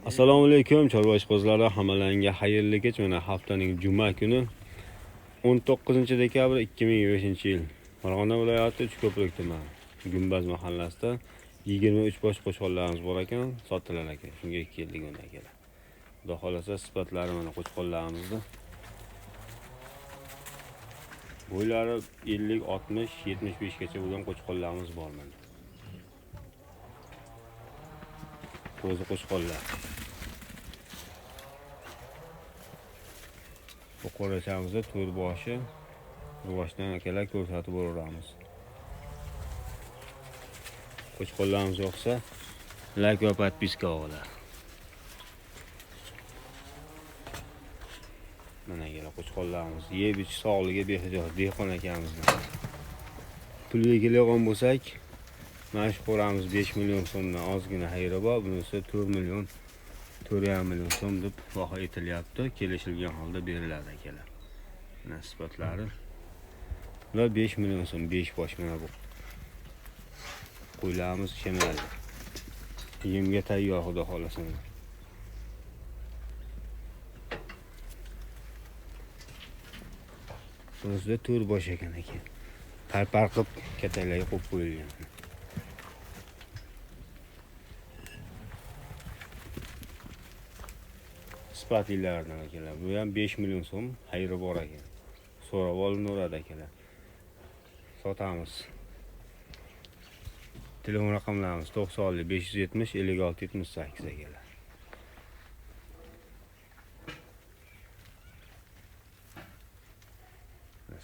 Assalomu alaykum chorva ishqibozlari, hammalarga xayrli kech. Mana haftaning juma kuni 19 dekabr 2025-yil Farg'ona viloyati Uchko'prik tumani Gumbaz mahallasida 23 bosh qo'chqonlarimiz bor ekan, sotilar ekan. Shunga keldik uni akalar. Xudo xolasa sifatlari mana qo'chqonlarimizni. Bo'ylari 50, 60, 75 gacha bo'lgan qo'chqonlarimiz bor mana. Ko'zi qo'chqonlar. Bu qo'rachamizda to'rt boshi, boshdan akalar ko'rsatib boramiz. Qo'chqonlarimiz yoqsa, like va podpiska olar. Mana akalar qo'chqonlarimiz yeb ichish sog'ligiga behijoat dehqon akamizdan. Pulga kelgan bo'lsak, mana shu qo'ramiz 5 million so'mdan ozgina xayri bor, bunisi 4 million 4,5 million so'm deb baho etilyapti. Kelishilgan holda beriladi akalar. Mana sifatlari. Ular 5 million so'm, 5 bosh mana bu. Qo'ylarimiz shemiradi. Yemga tayyor xudo xolasa. Bunisi 4 bosh ekan aka. Par qilib kattalarga qo'yib qo'yilgan. Spatilardan akalar. Bu ham 5 million so'm xayri bor ekan. So'rab olinaveradi akalar. Sotamiz. Telefon raqamlarimiz 90 570 56 78 akalar.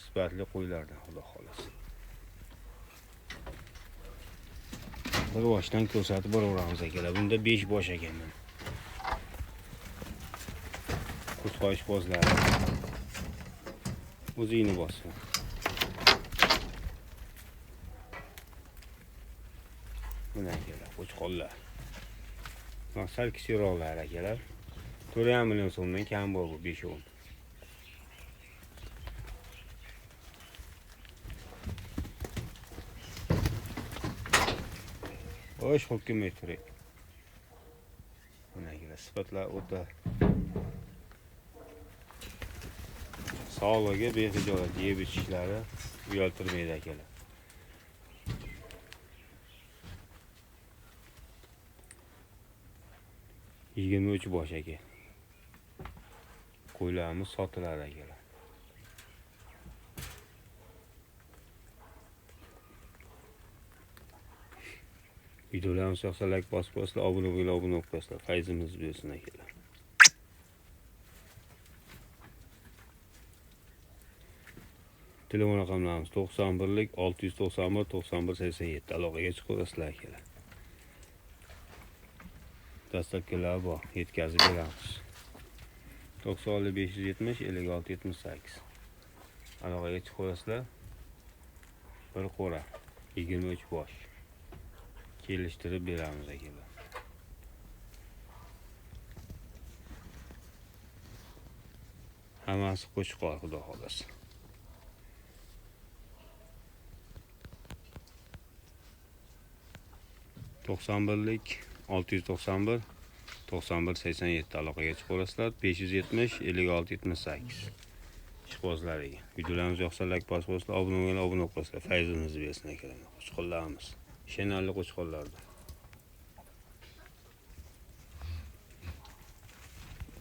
Sifatli qo'ylardan xudo xolasa. Bir boshdan ko'rsatib boraveramiz akalar. Bunda 5 bosh ekan mana. Qo'chqon ishbozlari. O'zingni bossin. Mana akalar, qo'chqonlar. Sal kichikroqlar akalar. 4,5 million so'mdan kam bor bu 5 o'm. Hoş hükümet turay. Mana akalar, sifatlar o'ta sog'ligiga behijoat yeb ichishlari uyaltirmaydi akalar. Yigirma 3 bosh aka. Qo'ylarimiz sotilar akalar. Videolarimiz yoqsa like bosib qo'yinglar, obuna bo'lib qo'yinglar. Fayzimiz bersin akalar. Telefon raqamlarimiz 91 691 91 87. Aloqaga chiqasizlar akalar. Dastlabkilar bor, yetkazib beramiz. 90 570 56 78. Aloqaga chiqasizlar. Bir qo'ra 23 bosh. Kelishtirib beramiz akalar. Hammasi qo'chqor xudo xolasa. To'qson 691 91 87 aloqaga chiqasizlar. 570 56 78. Ishbozlariga. Videolarimiz yoqsa like bosib qo'yinglar, obuna bo'lib qo'yinglar. Fayzimiz bersin akalar. Qo'chqonlarimiz. Shenalli qo'chqonlardan.